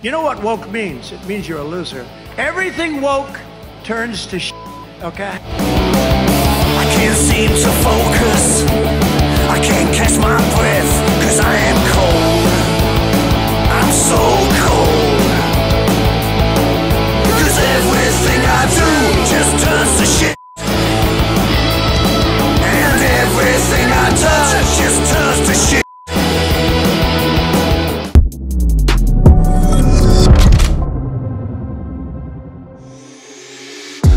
You know what woke means? It means you're a loser. Everything woke turns to shit, okay? I can't seem to focus. I can't catch my breath, 'cause I am cold. I'm so cold. 'Cause everything I do just turns to shit. And everything I touch just turns to shit.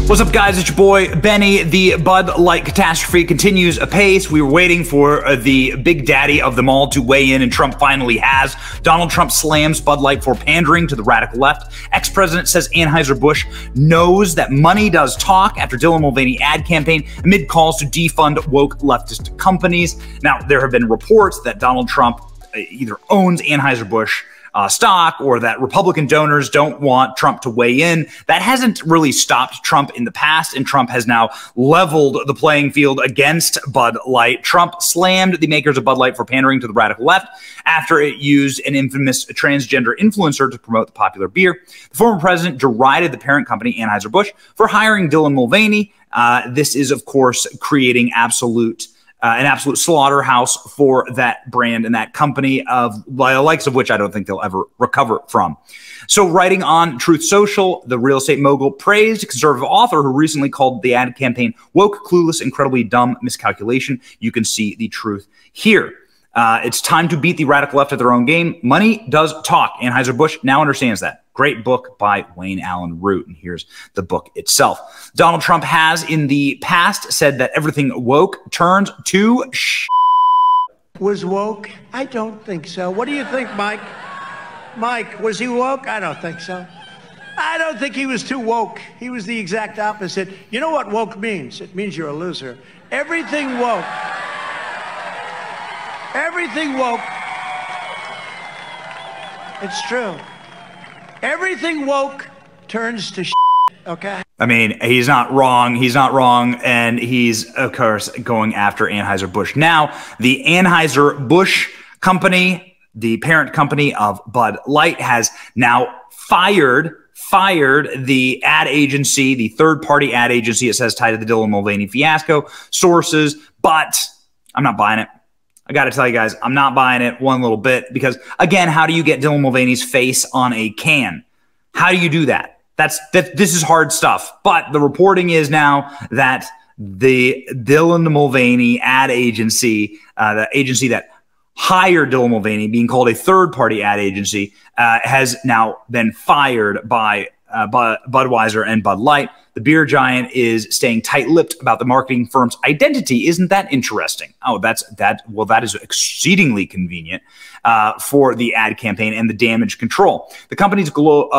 What's up, guys? It's your boy, Benny. The Bud Light catastrophe continues apace. We were waiting for the big daddy of them all to weigh in, and Trump finally has. Donald Trump slams Bud Light for pandering to the radical left. Ex-president says Anheuser-Busch knows that money does talk after Dylan Mulvaney ad campaign amid calls to defund woke leftist companies. Now, there have been reports that Donald Trump either owns Anheuser-Busch stock, or that Republican donors don't want Trump to weigh in. That hasn't really stopped Trump in the past, and Trump has now leveled the playing field against Bud Light. Trump slammed the makers of Bud Light for pandering to the radical left after it used an infamous transgender influencer to promote the popular beer. The former president derided the parent company, Anheuser-Busch, for hiring Dylan Mulvaney. This is, of course, creating an absolute slaughterhouse for that brand and that company, of the likes of which I don't think they'll ever recover from. So, writing on Truth Social, the real estate mogul praised a conservative author who recently called the ad campaign woke, clueless, incredibly dumb miscalculation. You can see the truth here. It's time to beat the radical left at their own game. Money does talk. Anheuser-Busch now understands that. Great book by Wayne Allen Root, and here's the book itself. Donald Trump has in the past said that everything woke turns to sh**. Was woke? I don't think so. What do you think, Mike? Mike, was he woke? I don't think so. I don't think he was too woke. He was the exact opposite. You know what woke means? It means you're a loser. Everything woke. Everything woke. It's true. Everything woke turns to shit, okay? I mean, he's not wrong. He's not wrong. And he's, of course, going after Anheuser-Busch. Now, the Anheuser-Busch company, the parent company of Bud Light, has now fired the ad agency, the third-party ad agency, it says, tied to the Dylan Mulvaney fiasco. Sources, but I'm not buying it. I got to tell you guys, I'm not buying it one little bit, because, again, how do you get Dylan Mulvaney's face on a can? How do you do that? This is hard stuff. But the reporting is now that the Dylan Mulvaney ad agency, the agency that hired Dylan Mulvaney, being called a third-party ad agency, has now been fired by Budweiser and Bud Light. The beer giant is staying tight-lipped about the marketing firm's identity. Isn't that interesting? Oh, well, that is exceedingly convenient for the ad campaign and the damage control. The company's global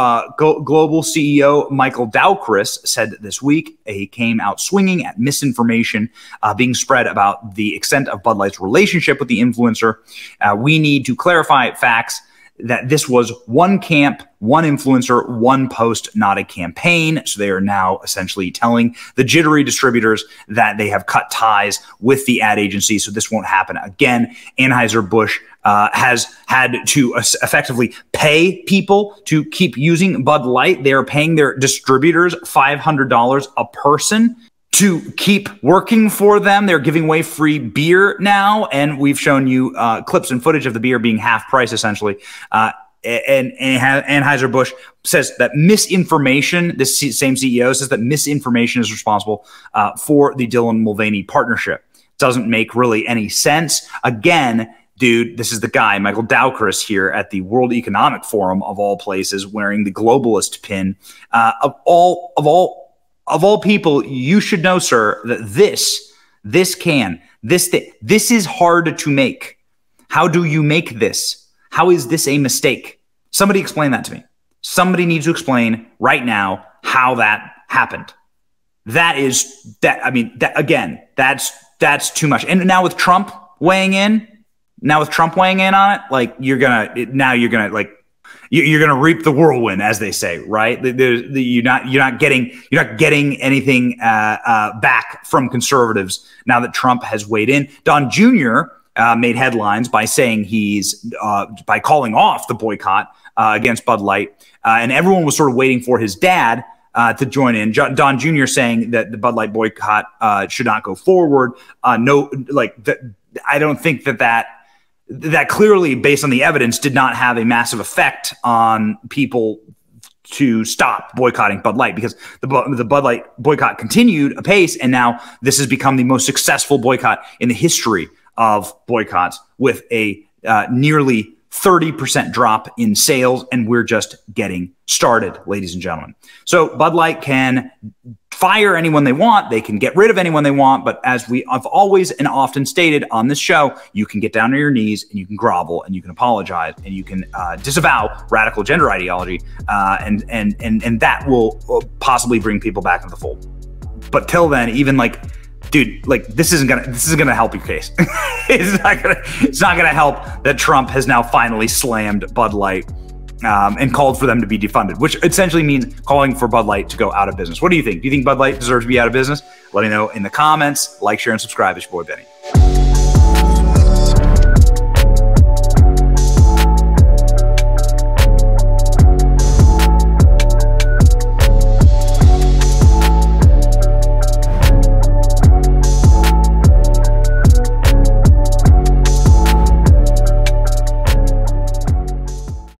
CEO, Michael Dowkris, said this week he came out swinging at misinformation being spread about the extent of Bud Light's relationship with the influencer. We need to clarify facts, that this was one camp, one influencer, one post, not a campaign. So they are now essentially telling the jittery distributors that they have cut ties with the ad agency, so this won't happen again. Anheuser-Busch has had to effectively pay people to keep using Bud Light. They are paying their distributors $500 a person to keep working for them. They're giving away free beer now, and we've shown you clips and footage of the beer being half price, essentially. And Anheuser-Busch says that misinformation, this same CEO says that misinformation is responsible for the Dylan Mulvaney partnership. Doesn't make really any sense. Again, dude, this is the guy, Michael Dowkris, here at the World Economic Forum, of all places, wearing the globalist pin. Of all people, you should know, sir, that this is hard to make. How do you make this? How is this a mistake? Somebody explain that to me. Somebody needs to explain right now how that happened. That's too much. And now with Trump weighing in on it, like you're gonna reap the whirlwind, as they say, right? You're not getting anything back from conservatives now that Trump has weighed in. Don Jr., made headlines by saying by calling off the boycott against Bud Light. And everyone was sort of waiting for his dad to join in. Don Jr. saying that the Bud Light boycott should not go forward. I don't think that clearly, based on the evidence, did not have a massive effect on people to stop boycotting Bud Light, because the Bud Light boycott continued apace, and now this has become the most successful boycott in the history of boycotts, with a nearly 30% drop in sales, and we're just getting started, ladies and gentlemen. So Bud Light can fire anyone they want, they can get rid of anyone they want, but as we have always and often stated on this show, you can get down on your knees and you can grovel and you can apologize and you can disavow radical gender ideology, and that will possibly bring people back into the fold. But till then, even dude, this isn't gonna help your case. It's not gonna help that Trump has now finally slammed Bud Light and called for them to be defunded, which essentially means calling for Bud Light to go out of business. What do you think? Do you think Bud Light deserves to be out of business? Let me know in the comments. Like, share, and subscribe. It's your boy Benny.